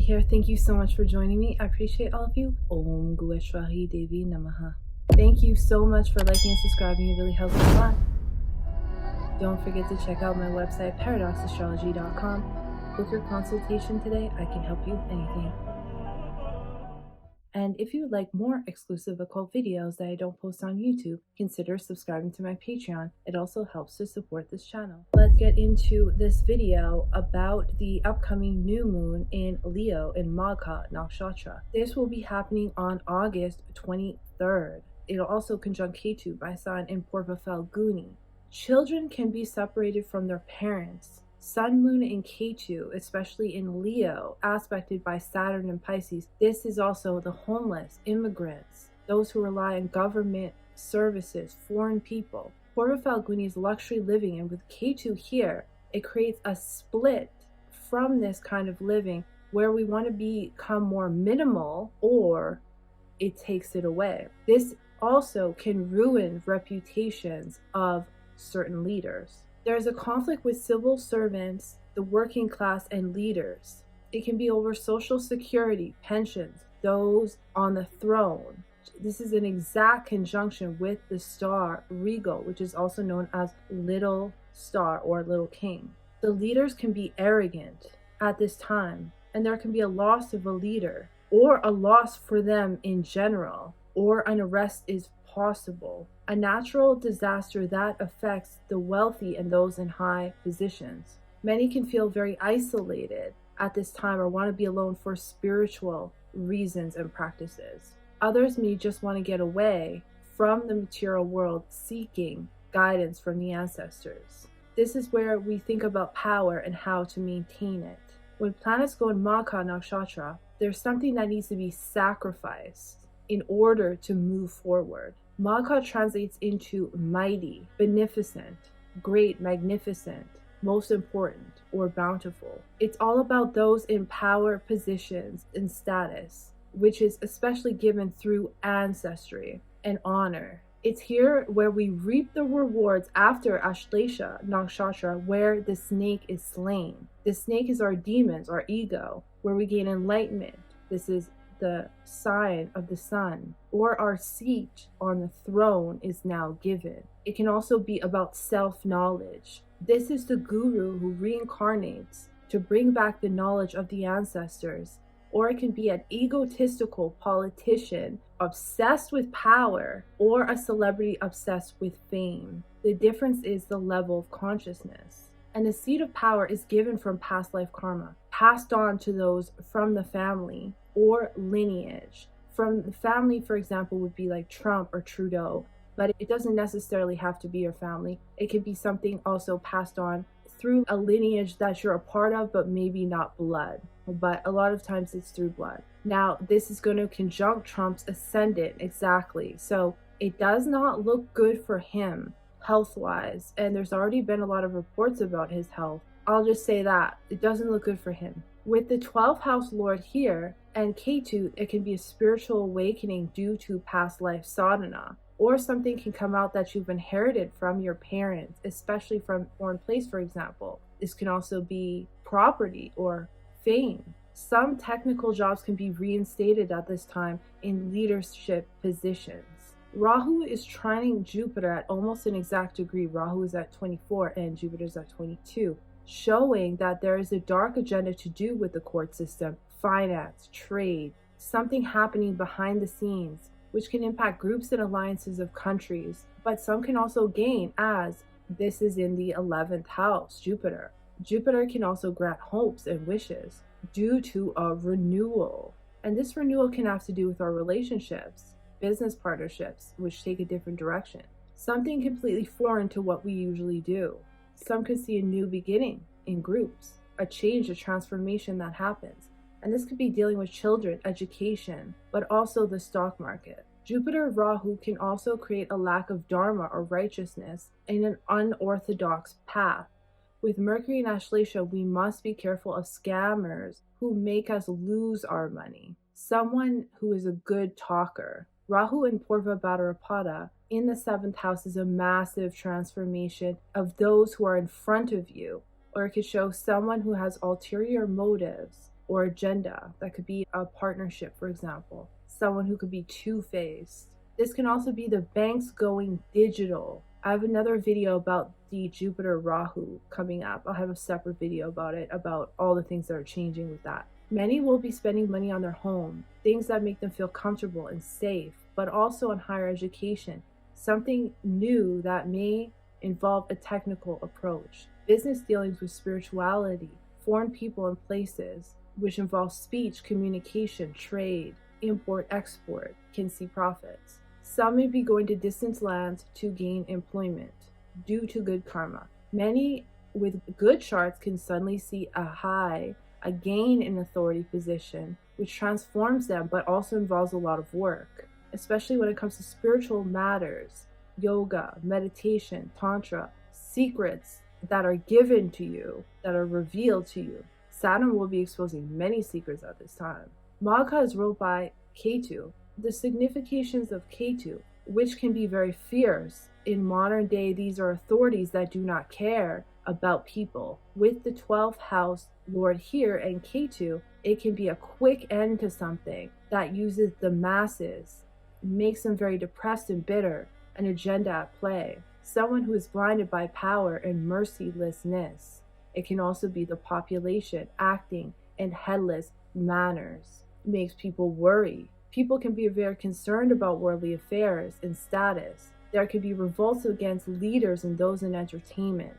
here. Thank you so much for joining me. I appreciate all of you. Om Gueshwahi Devi Namaha. Thank you so much for liking and subscribing. It really helps a lot. Don't forget to check out my website, paradoxastrology.com. Book your consultation today. I can help you with anything. And if you would like more exclusive occult videos that I don't post on YouTube, consider subscribing to my Patreon. It also helps to support this channel. Let's get into this video about the upcoming new moon in Leo in Magha Nakshatra. This will be happening on August 23rd. It'll also conjunct Ketu, my sign, in Purva Falguni. Children can be separated from their parents. Sun, Moon, and Ketu, especially in Leo, aspected by Saturn and Pisces. This is also the homeless, immigrants, those who rely on government services, foreign people. Purva Falguni is luxury living, and with Ketu here, it creates a split from this kind of living where we want to become more minimal, or it takes it away. This also can ruin reputations of certain leaders. There is a conflict with civil servants, the working class, and leaders. It can be over Social Security, pensions, those on the throne. This is an exact conjunction with the star Regal, which is also known as Little Star or Little King. The leaders can be arrogant at this time, and there can be a loss of a leader, or a loss for them in general, or an arrest is possible. A natural disaster that affects the wealthy and those in high positions. Many can feel very isolated at this time or want to be alone for spiritual reasons and practices. Others may just want to get away from the material world, seeking guidance from the ancestors. This is where we think about power and how to maintain it. When planets go in Magha Nakshatra, there's something that needs to be sacrificed in order to move forward. Magha translates into mighty, beneficent, great, magnificent, most important, or bountiful. It's all about those in power, positions, and status, which is especially given through ancestry and honor. It's here where we reap the rewards after Ashlesha Nakshatra, where the snake is slain. The snake is our demons, our ego, where we gain enlightenment. This is the sign of the sun, or our seat on the throne is now given. It can also be about self-knowledge. This is the guru who reincarnates to bring back the knowledge of the ancestors, or it can be an egotistical politician obsessed with power, or a celebrity obsessed with fame. The difference is the level of consciousness. And the seat of power is given from past life karma, passed on to those from the family or lineage. From the family, for example, would be like Trump or Trudeau, but it doesn't necessarily have to be your family. It could be something also passed on through a lineage that you're a part of, but maybe not blood. But a lot of times it's through blood. Now, this is going to conjunct Trump's ascendant exactly. So it does not look good for him health-wise. And there's already been a lot of reports about his health. I'll just say that. It doesn't look good for him. With the 12th house lord here and Ketu, it can be a spiritual awakening due to past life sadhana. Or something can come out that you've inherited from your parents, especially from foreign place, for example. This can also be property or fame. Some technical jobs can be reinstated at this time in leadership positions. Rahu is trining Jupiter at almost an exact degree. Rahu is at 24 and Jupiter is at 22, showing that there is a dark agenda to do with the court system, finance, trade, something happening behind the scenes, which can impact groups and alliances of countries, but some can also gain, as this is in the 11th house, Jupiter. Jupiter can also grant hopes and wishes due to a renewal. And this renewal can have to do with our relationships, business partnerships, which take a different direction. Something completely foreign to what we usually do. Some could see a new beginning in groups, a change, a transformation that happens. And this could be dealing with children, education, but also the stock market. Jupiter Rahu can also create a lack of dharma or righteousness in an unorthodox path. With Mercury and Ashlesha, we must be careful of scammers who make us lose our money. Someone who is a good talker. Rahu in Purva Bhadrapada in the 7th house is a massive transformation of those who are in front of you, or it could show someone who has ulterior motives or agenda. That could be a partnership, for example. Someone who could be two-faced. This can also be the banks going digital. I have another video about the Jupiter Rahu coming up. I'll have a separate video about it, about all the things that are changing with that. Many will be spending money on their home, things that make them feel comfortable and safe, but also on higher education, something new that may involve a technical approach. Business dealings with spirituality, foreign people and places, which involve speech, communication, trade, import, export, can see profits. Some may be going to distant lands to gain employment due to good karma. Many with good charts can suddenly see a gain in authority position, which transforms them but also involves a lot of work, especially when it comes to spiritual matters, yoga, meditation, tantra, secrets that are given to you, that are revealed to you. Saturn will be exposing many secrets at this time. Magha is ruled by Ketu. The significations of Ketu, which can be very fierce. In modern day, these are authorities that do not care about people. With the 12th house Lord here and Ketu, it can be a quick end to something that uses the masses, makes them very depressed and bitter, an agenda at play. Someone who is blinded by power and mercilessness. It can also be the population acting in headless manners. It makes people worry. People can be very concerned about worldly affairs and status. There could be revolts against leaders and those in entertainment.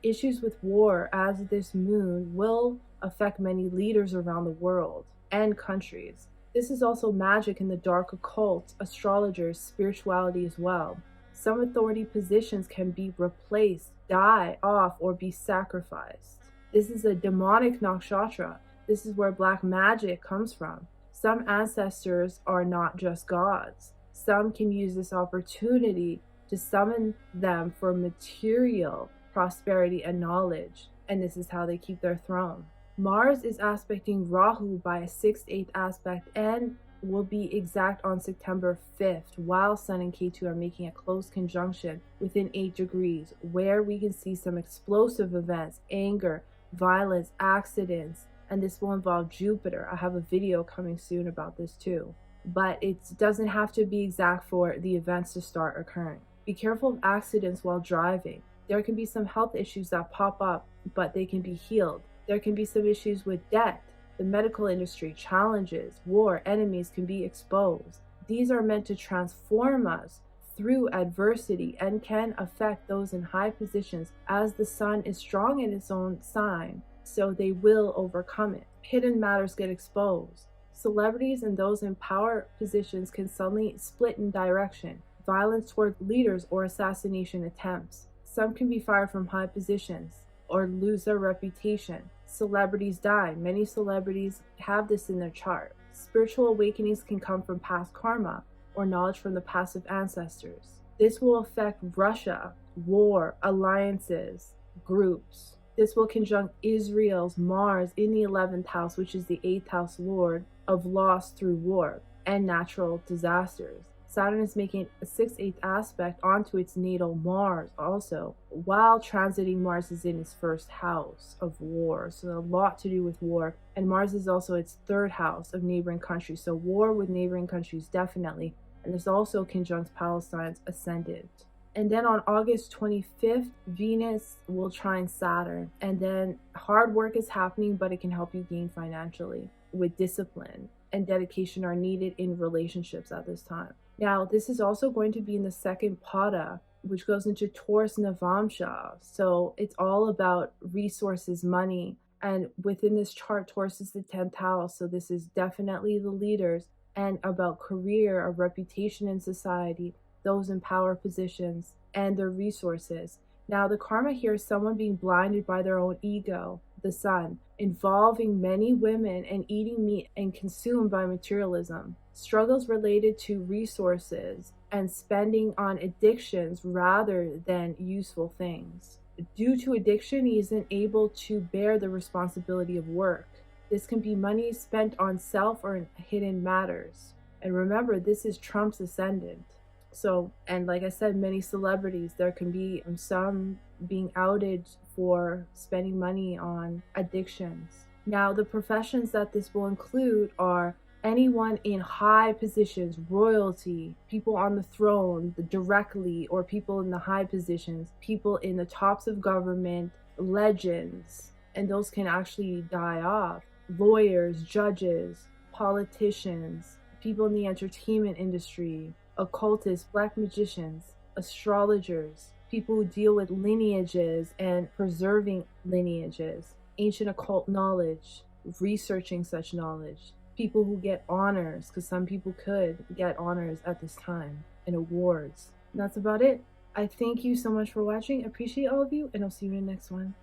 Issues with war, as this moon will affect many leaders around the world and countries. This is also magic in the dark occult, astrologers, spirituality as well. Some authority positions can be replaced, die off, or be sacrificed. This is a demonic nakshatra. This is where black magic comes from. Some ancestors are not just gods. Some can use this opportunity to summon them for material prosperity and knowledge, and this is how they keep their throne. Mars is aspecting Rahu by a 6/8 aspect and will be exact on September 5th, while Sun and Ketu are making a close conjunction within 8 degrees, where we can see some explosive events, anger, violence, accidents, and this will involve Jupiter. I have a video coming soon about this too. But it doesn't have to be exact for the events to start occurring. Be careful of accidents while driving. There can be some health issues that pop up, but they can be healed. There can be some issues with debt, the medical industry, challenges, war, enemies can be exposed. These are meant to transform us through adversity and can affect those in high positions, as the sun is strong in its own sign, so they will overcome it. Hidden matters get exposed. Celebrities and those in power positions can suddenly split in direction, violence toward leaders or assassination attempts. Some can be fired from high positions or lose their reputation. Celebrities die. Many celebrities have this in their chart. Spiritual awakenings can come from past karma or knowledge from the passive ancestors. This will affect Russia, war, alliances, groups. This will conjunct Israel's Mars in the 11th house, which is the 8th house lord of loss through war and natural disasters. Saturn is making a 6/8 aspect onto its natal Mars also, while transiting Mars is in its first house of war. So a lot to do with war. And Mars is also its 3rd house of neighboring countries. So war with neighboring countries, definitely. And this also conjuncts Palestine's ascendant. And then on August 25th, Venus will trine Saturn. And then hard work is happening, but it can help you gain financially with discipline and dedication are needed in relationships at this time. Now, this is also going to be in the 2nd pada, which goes into Taurus Navamsha. So it's all about resources, money. And within this chart, Taurus is the 10th house. So this is definitely the leaders and about career, a reputation in society, those in power positions, and their resources. Now, the karma here is someone being blinded by their own ego, the sun, involving many women and eating meat and consumed by materialism. Struggles related to resources and spending on addictions rather than useful things. Due to addiction, he isn't able to bear the responsibility of work. This can be money spent on self or in hidden matters. And remember, this is Trump's ascendant. So, and like I said, many celebrities, there can be some being outed for spending money on addictions. Now, the professions that this will include are anyone in high positions, royalty, people on the throne directly, or people in the high positions, people in the tops of government, legends, and those can actually die off, lawyers, judges, politicians, people in the entertainment industry, occultists, black magicians, astrologers, people who deal with lineages and preserving lineages, ancient occult knowledge, researching such knowledge, people who get honors, because some people could get honors at this time, and awards. And that's about it. I thank you so much for watching. I appreciate all of you, and I'll see you in the next one.